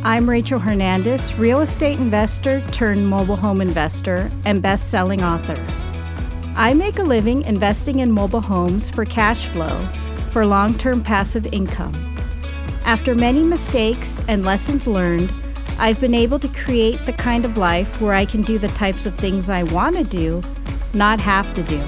I'm Rachel Hernandez, real estate investor turned mobile home investor and best-selling author. I make a living investing in mobile homes for cash flow for long-term passive income. After many mistakes and lessons learned, I've been able to create the kind of life where I can do the types of things I want to do, not have to do.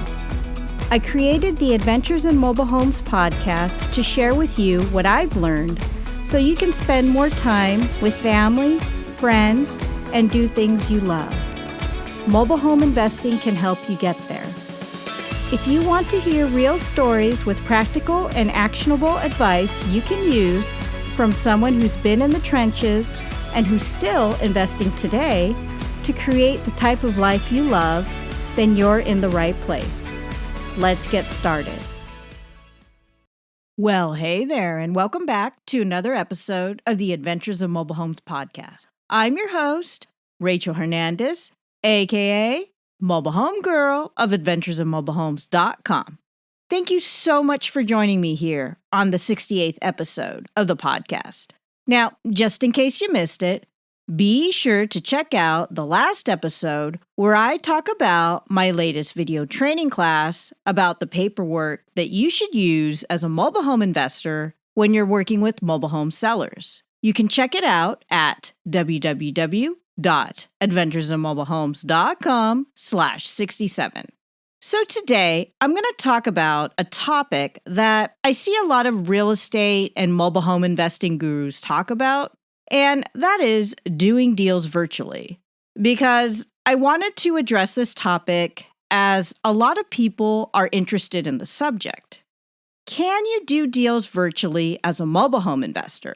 I created the Adventures in Mobile Homes podcast to share with you what I've learned so you can spend more time with family, friends, and do things you love. Mobile home investing can help you get there. If you want to hear real stories with practical and actionable advice you can use from someone who's been in the trenches and who's still investing today to create the type of life you love, then you're in the right place. Let's get started. Well, hey there, and welcome back to another episode of the Adventures of Mobile Homes podcast. I'm your host, Rachel Hernandez, aka Mobile Home Girl of AdventuresOfMobileHomes.com. Thank you so much for joining me here on the 68th episode of the podcast. Now, just in case you missed it, be sure to check out the last episode where I talk about my latest video training class about the paperwork that you should use as a mobile home investor when you're working with mobile home sellers. You can check it out at www.adventuresofmobilehomes.com/67. So today, I'm going to talk about a topic that I see a lot of real estate and mobile home investing gurus talk about, and that is doing deals virtually. Because I wanted to address this topic as a lot of people are interested in the subject. Can you do deals virtually as a mobile home investor?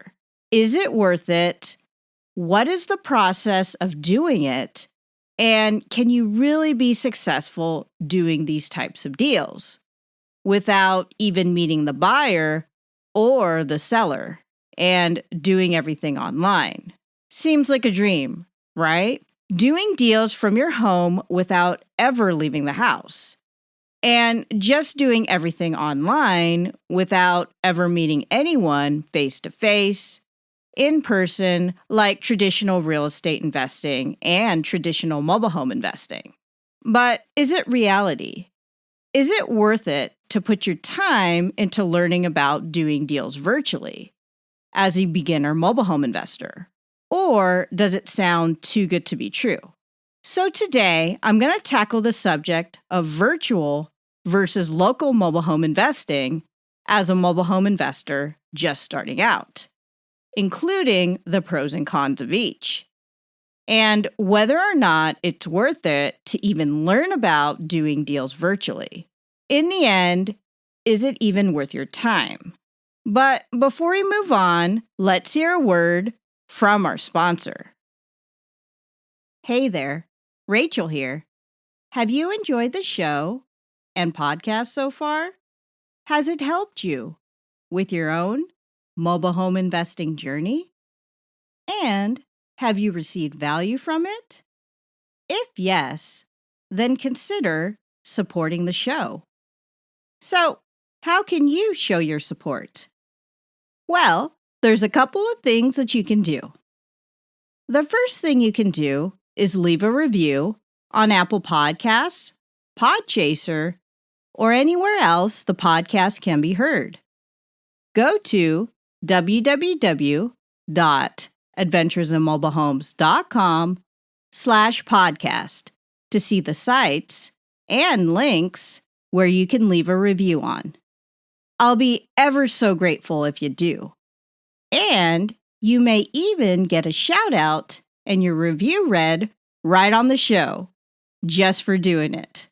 Is it worth it? What is the process of doing it? And can you really be successful doing these types of deals without even meeting the buyer or the seller and doing everything online? Seems like a dream, right? Doing deals from your home without ever leaving the house. And just doing everything online without ever meeting anyone face to face, in person, like traditional real estate investing and traditional mobile home investing. But is it reality? Is it worth it to put your time into learning about doing deals virtually as a beginner mobile home investor? Or does it sound too good to be true? So today, I'm going to tackle the subject of virtual versus local mobile home investing as a mobile home investor just starting out, including the pros and cons of each, and whether or not it's worth it to even learn about doing deals virtually. In the end, is it even worth your time? But before we move on, let's hear a word from our sponsor. Hey there, Rachel here. Have you enjoyed the show and podcast so far? Has it helped you with your own mobile home investing journey? And have you received value from it? If yes, then consider supporting the show. So, how can you show your support? Well, there's a couple of things that you can do. The first thing you can do is leave a review on Apple Podcasts, Podchaser, or anywhere else the podcast can be heard. Go to www.adventuresofmobilehomes.com/podcast to see the sites and links where you can leave a review on. I'll be ever so grateful if you do. And you may even get a shout out and your review read right on the show, just for doing it.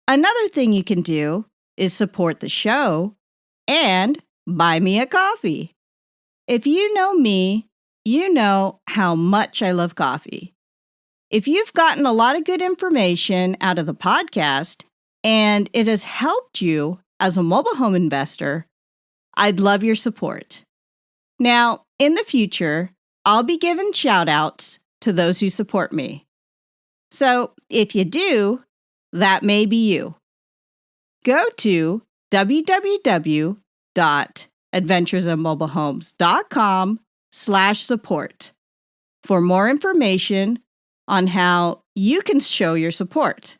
Another thing you can do is support the show and buy me a coffee. If you know me, you know how much I love coffee. If you've gotten a lot of good information out of the podcast and it has helped you as a mobile home investor, I'd love your support. Now, in the future, I'll be giving shout outs to those who support me. So if you do, that may be you. Go to www.adventuresofmobilehomes.com/support for more information on how you can show your support.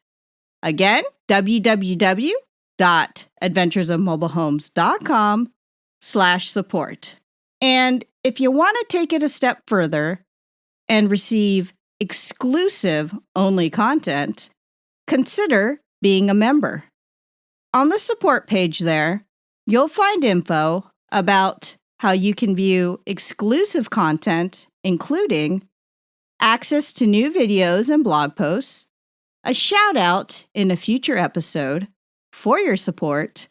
Again, www.adventuresofmobilehomes.com/support. And if you want to take it a step further and receive exclusive only content, consider being a member. On the support page there, you'll find info about how you can view exclusive content, including access to new videos and blog posts, a shout out in a future episode for your support,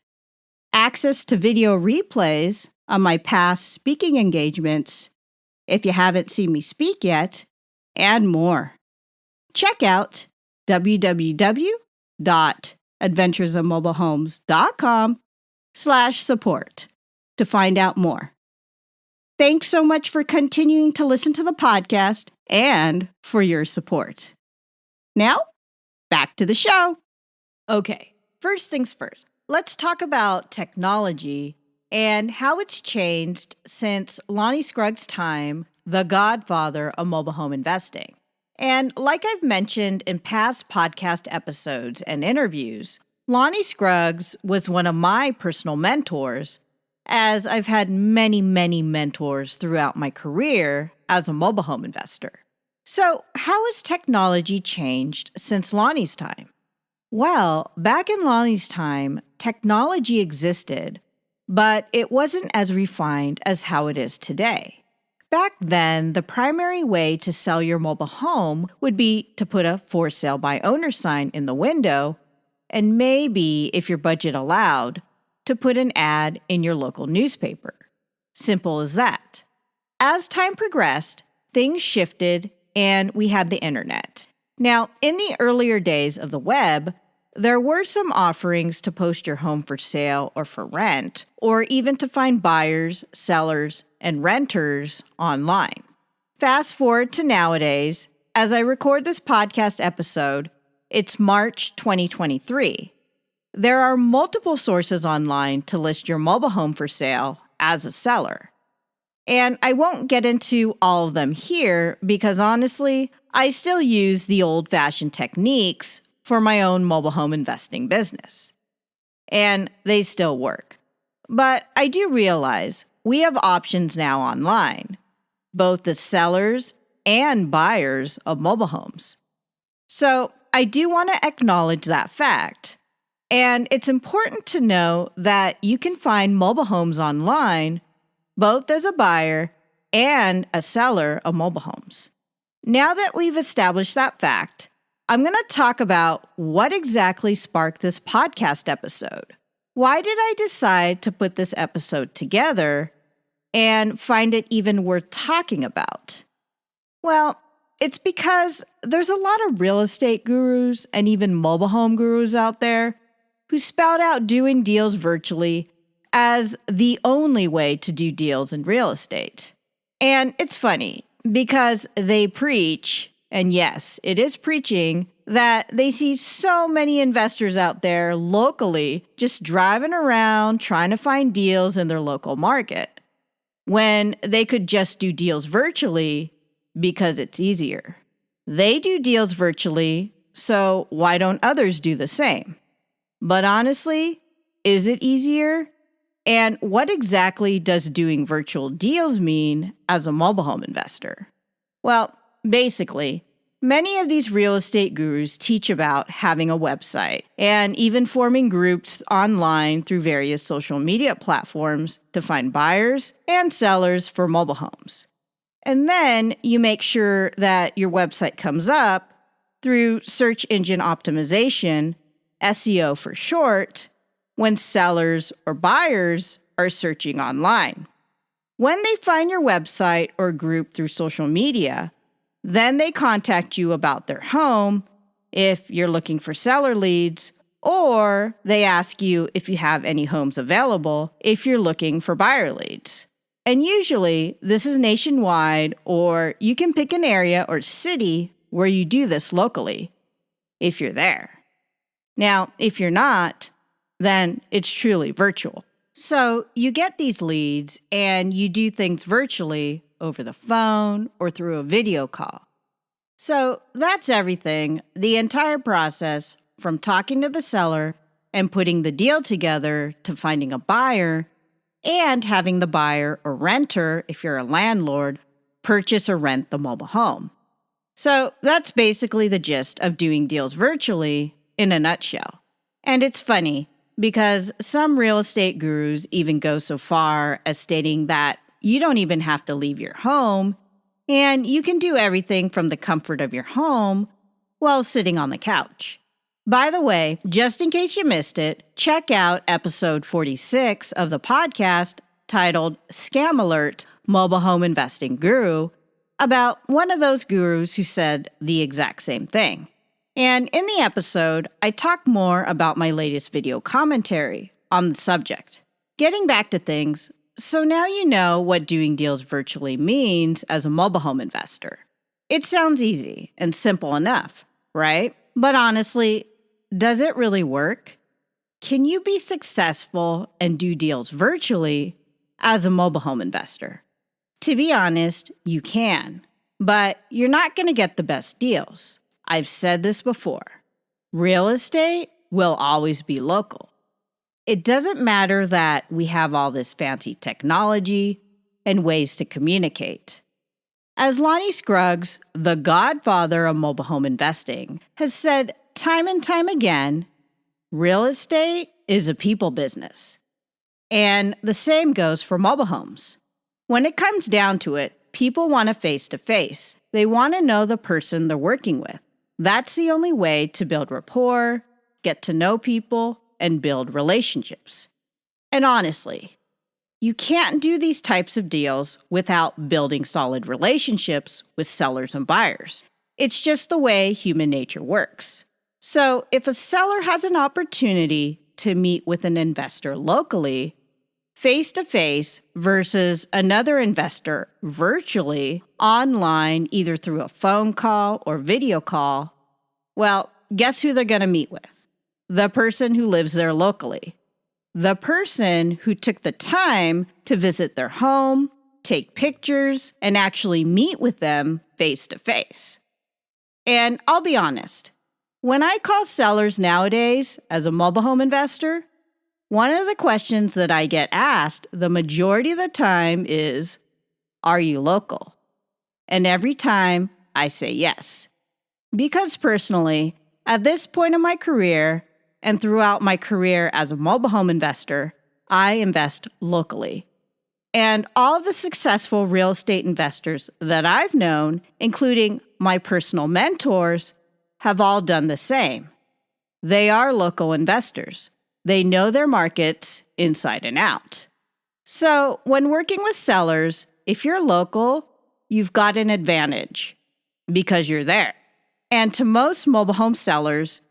access to video replays on my past speaking engagements if you haven't seen me speak yet, and more. Check out www.adventuresofmobilehomes.com/support to find out more. Thanks so much for continuing to listen to the podcast and for your support. Now, back to the show. Okay, first things first. Let's talk about technology and how it's changed since Lonnie Scruggs' time, the godfather of mobile home investing. And like I've mentioned in past podcast episodes and interviews, Lonnie Scruggs was one of my personal mentors, as I've had many, many mentors throughout my career as a mobile home investor. So, how has technology changed since Lonnie's time? Well, back in Lonnie's time, technology existed, but it wasn't as refined as how it is today. Back then, the primary way to sell your mobile home would be to put a for sale by owner sign in the window, and maybe, if your budget allowed, to put an ad in your local newspaper. Simple as that. As time progressed, things shifted and we had the internet. Now, in the earlier days of the web, there were some offerings to post your home for sale or for rent, or even to find buyers, sellers, and renters online. Fast forward to nowadays, as I record this podcast episode, it's March 2023. There are multiple sources online to list your mobile home for sale as a seller. And I won't get into all of them here because honestly, I still use the old-fashioned techniques for my own mobile home investing business. And they still work. But I do realize we have options now online, both the sellers and buyers of mobile homes. So I do want to acknowledge that fact. And it's important to know that you can find mobile homes online, both as a buyer and a seller of mobile homes. Now that we've established that fact, I'm going to talk about what exactly sparked this podcast episode. Why did I decide to put this episode together and find it even worth talking about? Well, it's because there's a lot of real estate gurus and even mobile home gurus out there who spout out doing deals virtually as the only way to do deals in real estate. And it's funny because they preach, and yes, it is preaching, that they see so many investors out there locally just driving around trying to find deals in their local market when they could just do deals virtually because it's easier. They do deals virtually, so why don't others do the same? But honestly, is it easier? And what exactly does doing virtual deals mean as a mobile home investor? Well, basically, many of these real estate gurus teach about having a website and even forming groups online through various social media platforms to find buyers and sellers for mobile homes. And then you make sure that your website comes up through search engine optimization, SEO for short, when sellers or buyers are searching online. When they find your website or group through social media, then they contact you about their home if you're looking for seller leads, or they ask you if you have any homes available if you're looking for buyer leads. And usually this is nationwide, or you can pick an area or city where you do this locally if you're there. Now, if you're not, then it's truly virtual. So you get these leads and you do things virtually over the phone or through a video call. So that's everything, the entire process from talking to the seller and putting the deal together to finding a buyer and having the buyer or renter, if you're a landlord, purchase or rent the mobile home. So that's basically the gist of doing deals virtually in a nutshell. And it's funny because some real estate gurus even go so far as stating that you don't even have to leave your home and you can do everything from the comfort of your home while sitting on the couch. By the way, just in case you missed it, check out episode 46 of the podcast titled Scam Alert Mobile Home Investing Guru about one of those gurus who said the exact same thing. And in the episode, I talk more about my latest video commentary on the subject. Getting back to things, so now you know what doing deals virtually means as a mobile home investor. It sounds easy and simple enough, right? But honestly, does it really work? Can you be successful and do deals virtually as a mobile home investor? To be honest, you can, but you're not going to get the best deals. I've said this before. Real estate will always be local. It doesn't matter that we have all this fancy technology and ways to communicate. As Lonnie Scruggs, the godfather of mobile home investing, has said time and time again, real estate is a people business. And the same goes for mobile homes. When it comes down to it, people want a face-to-face. They want to know the person they're working with. That's the only way to build rapport, get to know people, and build relationships. And honestly, you can't do these types of deals without building solid relationships with sellers and buyers. It's just the way human nature works. So if a seller has an opportunity to meet with an investor locally, face-to-face versus another investor virtually, online, either through a phone call or video call, well, guess who they're going to meet with? The person who lives there locally. The person who took the time to visit their home, take pictures, and actually meet with them face-to-face. And I'll be honest, when I call sellers nowadays as a mobile home investor, one of the questions that I get asked the majority of the time is, are you local? And every time I say yes. Because personally, at this point in my career and throughout my career as a mobile home investor, I invest locally. And all of the successful real estate investors that I've known, including my personal mentors, have all done the same. They are local investors. They know their markets inside and out. So when working with sellers, if you're local, you've got an advantage because you're there. And to most mobile home sellers,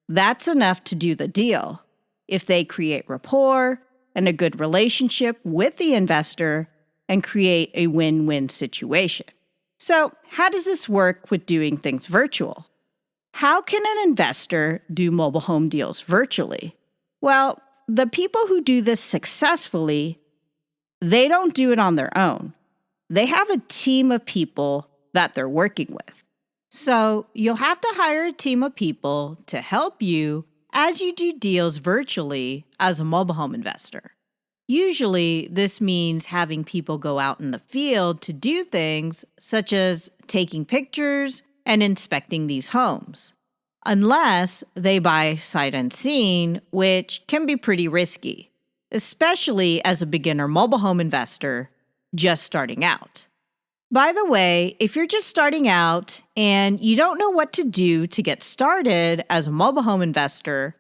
that's enough to do the deal. If they create rapport and a good relationship with the investor and create a win-win situation. So how does this work with doing things virtual? How can an investor do mobile home deals virtually? Well, the people who do this successfully, they don't do it on their own. They have a team of people that they're working with. So you'll have to hire a team of people to help you as you do deals virtually as a mobile home investor. Usually, this means having people go out in the field to do things such as taking pictures and inspecting these homes. Unless they buy sight unseen, which can be pretty risky, especially as a beginner mobile home investor just starting out. By the way, if you're just starting out and you don't know what to do to get started as a mobile home investor,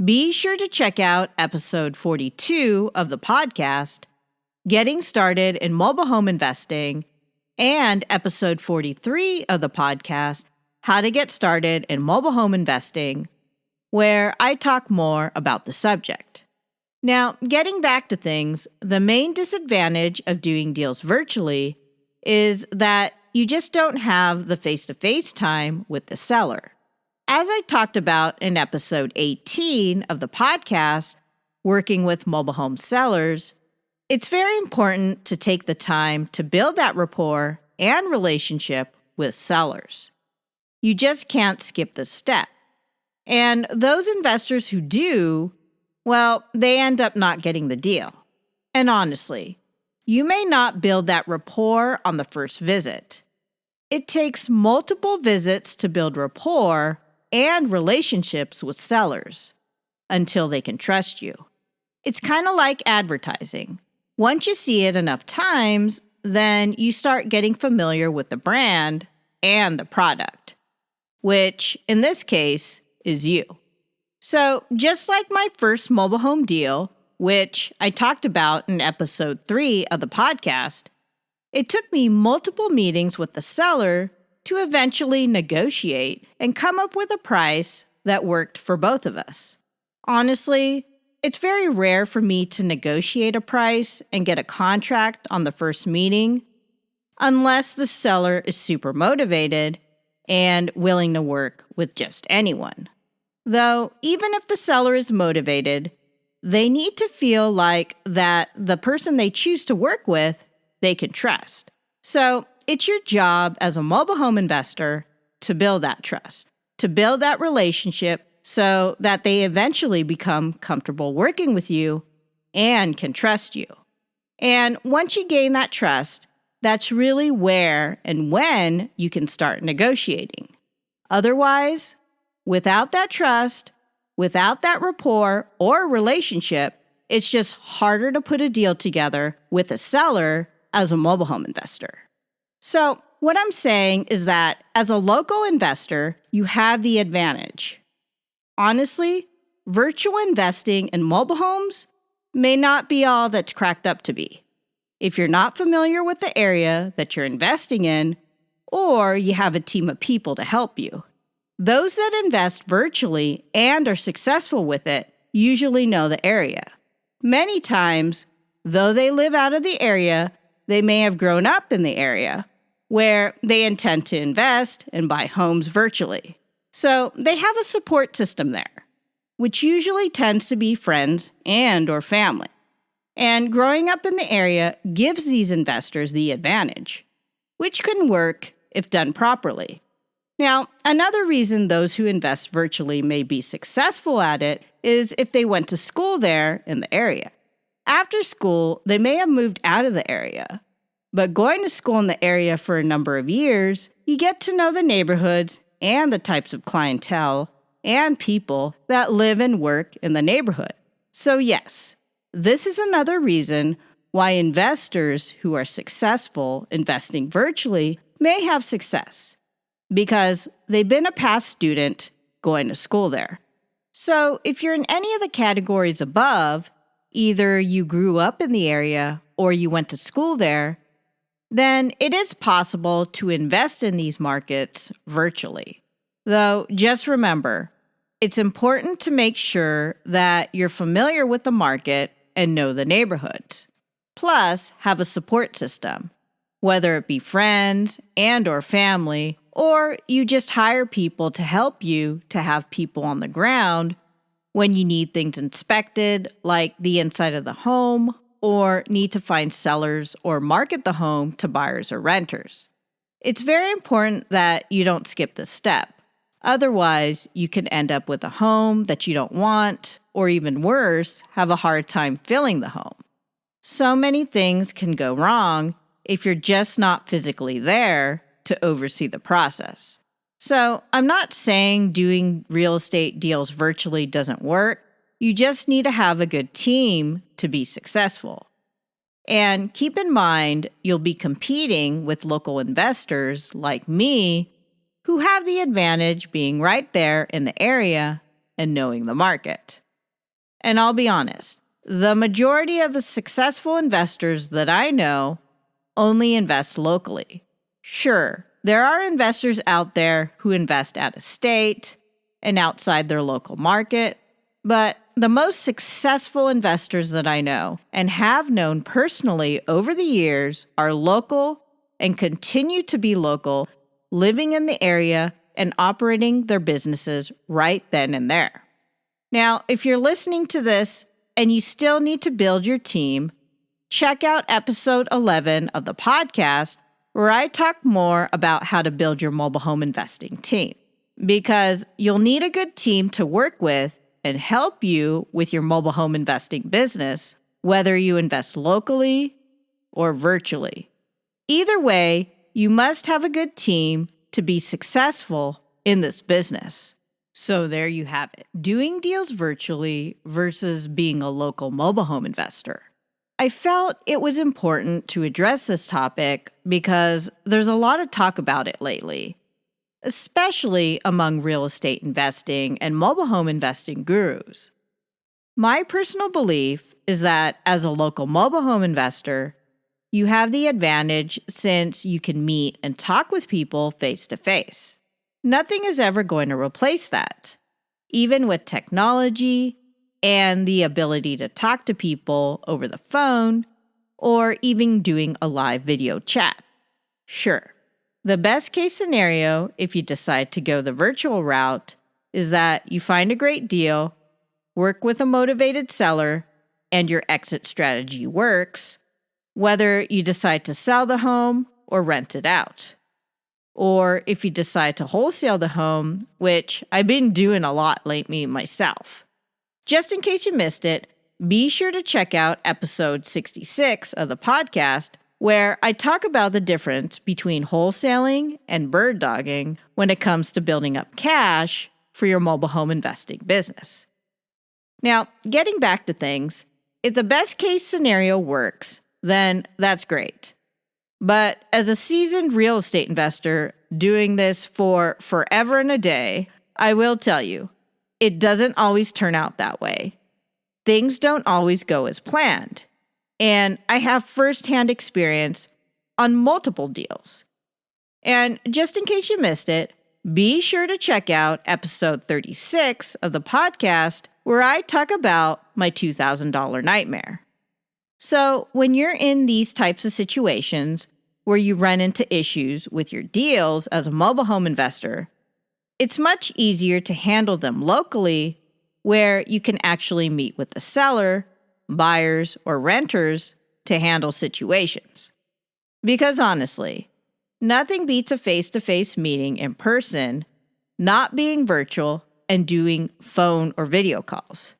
be sure to check out episode 42 of the podcast, Getting Started in Mobile Home Investing, and episode 43 of the podcast, How to Get Started in Mobile Home Investing, where I talk more about the subject. Now, getting back to things, the main disadvantage of doing deals virtually is that you just don't have the face-to-face time with the seller. As I talked about in episode 18 of the podcast, working with mobile home sellers, it's very important to take the time to build that rapport and relationship with sellers. You just can't skip this step. And those investors who do, well, they end up not getting the deal. And honestly, you may not build that rapport on the first visit. It takes multiple visits to build rapport and relationships with sellers until they can trust you. It's kind of like advertising. Once you see it enough times, then you start getting familiar with the brand and the product, which in this case is you. So just like my first mobile home deal, which I talked about in episode 3 of the podcast, it took me multiple meetings with the seller to eventually negotiate and come up with a price that worked for both of us. Honestly, it's very rare for me to negotiate a price and get a contract on the first meeting, unless the seller is super motivated and willing to work with just anyone. Though, even if the seller is motivated, they need to feel like that the person they choose to work with, they can trust. So, it's your job as a mobile home investor to build that trust, to build that relationship so that they eventually become comfortable working with you and can trust you. And once you gain that trust, that's really where and when you can start negotiating. Otherwise, without that trust, without that rapport or relationship, it's just harder to put a deal together with a seller as a mobile home investor. So, what I'm saying is that as a local investor, you have the advantage. Honestly, virtual investing in mobile homes may not be all that's cracked up to be. If you're not familiar with the area that you're investing in, or you have a team of people to help you. Those that invest virtually and are successful with it usually know the area. Many times, though they live out of the area, they may have grown up in the area where they intend to invest and buy homes virtually. So they have a support system there, which usually tends to be friends and or family. And growing up in the area gives these investors the advantage, which can work if done properly. Now, another reason those who invest virtually may be successful at it is if they went to school there in the area. After school, they may have moved out of the area, but going to school in the area for a number of years, you get to know the neighborhoods and the types of clientele and people that live and work in the neighborhood. So yes, this is another reason why investors who are successful investing virtually may have success, because they've been a past student going to school there. So if you're in any of the categories above, either you grew up in the area or you went to school there, then it is possible to invest in these markets virtually. Though, just remember, it's important to make sure that you're familiar with the market and know the neighborhoods. Plus, have a support system, whether it be friends and or family, or you just hire people to help you to have people on the ground when you need things inspected, like the inside of the home, or need to find sellers or market the home to buyers or renters. It's very important that you don't skip this step. Otherwise, you can end up with a home that you don't want, or even worse, have a hard time filling the home. So many things can go wrong if you're just not physically there to oversee the process. So, I'm not saying doing real estate deals virtually doesn't work. You just need to have a good team to be successful. And keep in mind, you'll be competing with local investors like me who have the advantage being right there in the area and knowing the market. And I'll be honest, the majority of the successful investors that I know only invest locally. Sure, there are investors out there who invest out of state and outside their local market, but the most successful investors that I know and have known personally over the years are local and continue to be local, living in the area and operating their businesses right then and there. Now, if you're listening to this and you still need to build your team, check out episode 11 of the podcast, where I talk more about how to build your mobile home investing team. Because you'll need a good team to work with and help you with your mobile home investing business, whether you invest locally or virtually. Either way, you must have a good team to be successful in this business. So there you have it. Doing deals virtually versus being a local mobile home investor. I felt it was important to address this topic because there's a lot of talk about it lately, especially among real estate investing and mobile home investing gurus. My personal belief is that as a local mobile home investor, you have the advantage since you can meet and talk with people face to face. Nothing is ever going to replace that, even with technology and the ability to talk to people over the phone or even doing a live video chat. Sure, the best case scenario if you decide to go the virtual route is that you find a great deal, work with a motivated seller, and your exit strategy works, whether you decide to sell the home or rent it out. Or if you decide to wholesale the home, which I've been doing a lot lately myself. Just in case you missed it, be sure to check out episode 66 of the podcast, where I talk about the difference between wholesaling and bird dogging when it comes to building up cash for your mobile home investing business. Now, getting back to things, if the best case scenario works, then that's great. But as a seasoned real estate investor doing this for forever and a day, I will tell you, it doesn't always turn out that way. Things don't always go as planned. And I have firsthand experience on multiple deals. And just in case you missed it, be sure to check out episode 36 of the podcast, where I talk about my $2,000 nightmare. So when you're in these types of situations where you run into issues with your deals as a mobile home investor, it's much easier to handle them locally, where you can actually meet with the seller, buyers, or renters to handle situations. Because honestly, nothing beats a face-to-face meeting in person, not being virtual, and doing phone or video calls.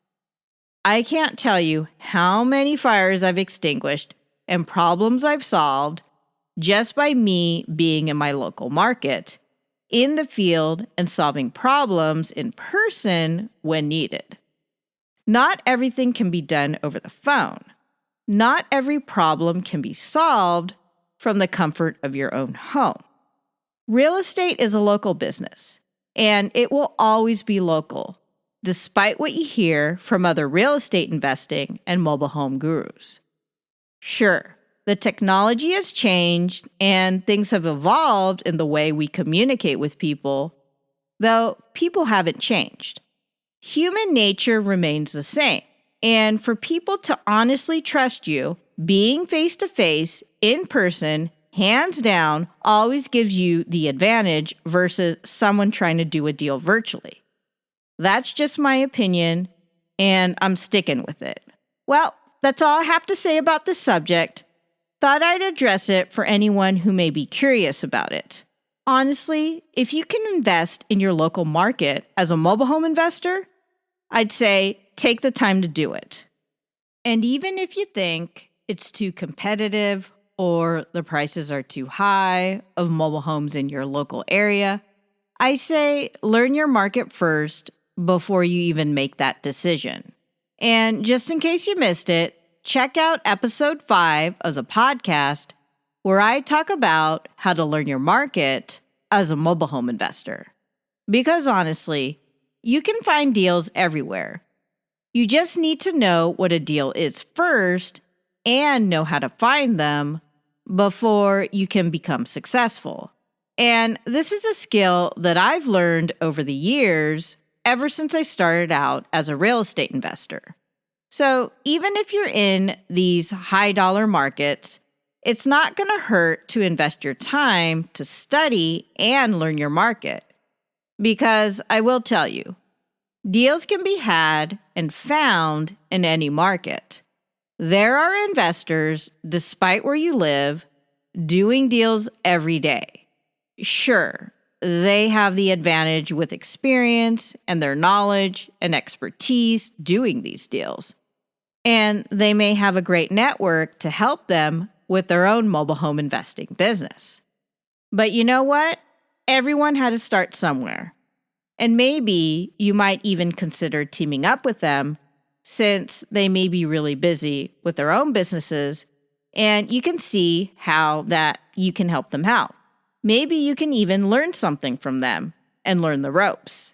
I can't tell you how many fires I've extinguished and problems I've solved just by me being in my local market, in the field, and solving problems in person when needed. Not everything can be done over the phone. Not every problem can be solved from the comfort of your own home. Real estate is a local business, and it will always be local, despite what you hear from other real estate investing and mobile home gurus. Sure, the technology has changed and things have evolved in the way we communicate with people, though people haven't changed. Human nature remains the same, and for people to honestly trust you, being face-to-face, in person, hands down, always gives you the advantage versus someone trying to do a deal virtually. That's just my opinion, and I'm sticking with it. Well, that's all I have to say about this subject. Thought I'd address it for anyone who may be curious about it. Honestly, if you can invest in your local market as a mobile home investor, I'd say take the time to do it. And even if you think it's too competitive or the prices are too high of mobile homes in your local area, I say learn your market first before you even make that decision. And just in case you missed it, check out episode 5 of the podcast, where I talk about how to learn your market as a mobile home investor. Because honestly, you can find deals everywhere. You just need to know what a deal is first and know how to find them before you can become successful. And this is a skill that I've learned over the years, ever since I started out as a real estate investor. So even if you're in these high dollar markets, it's not going to hurt to invest your time to study and learn your market. Because I will tell you, deals can be had and found in any market. There are investors, despite where you live, doing deals every day. Sure, they have the advantage with experience and their knowledge and expertise doing these deals. And they may have a great network to help them with their own mobile home investing business. But you know what? Everyone had to start somewhere. And maybe you might even consider teaming up with them since they may be really busy with their own businesses, and you can see how that you can help them out. Maybe you can even learn something from them and learn the ropes.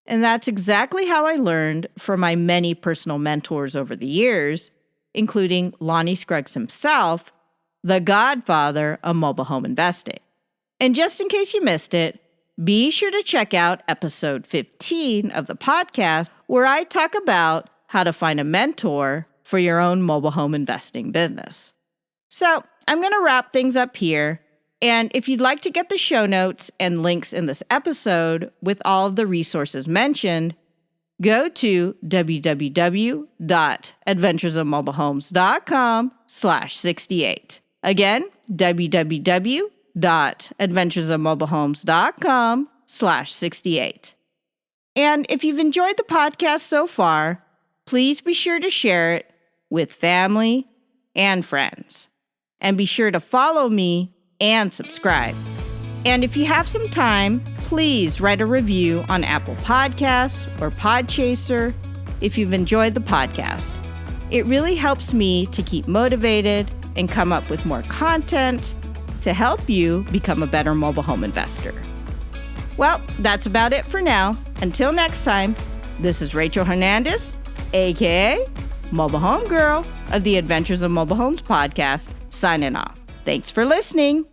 And that's exactly how I learned from my many personal mentors over the years, including Lonnie Scruggs himself, the godfather of mobile home investing. And just in case you missed it, be sure to check out episode 15 of the podcast, where I talk about how to find a mentor for your own mobile home investing business. So I'm going to wrap things up here. And if you'd like to get the show notes and links in this episode with all of the resources mentioned, go to www.adventuresofmobilehomes.com/68. Again, www.adventuresofmobilehomes.com/68. And if you've enjoyed the podcast so far, please be sure to share it with family and friends. And be sure to follow me and subscribe. And if you have some time, please write a review on Apple Podcasts or Podchaser if you've enjoyed the podcast. It really helps me to keep motivated and come up with more content to help you become a better mobile home investor. Well, that's about it for now. Until next time, this is Rachel Hernandez, aka Mobile Home Girl of the Adventures of Mobile Homes podcast, signing off. Thanks for listening.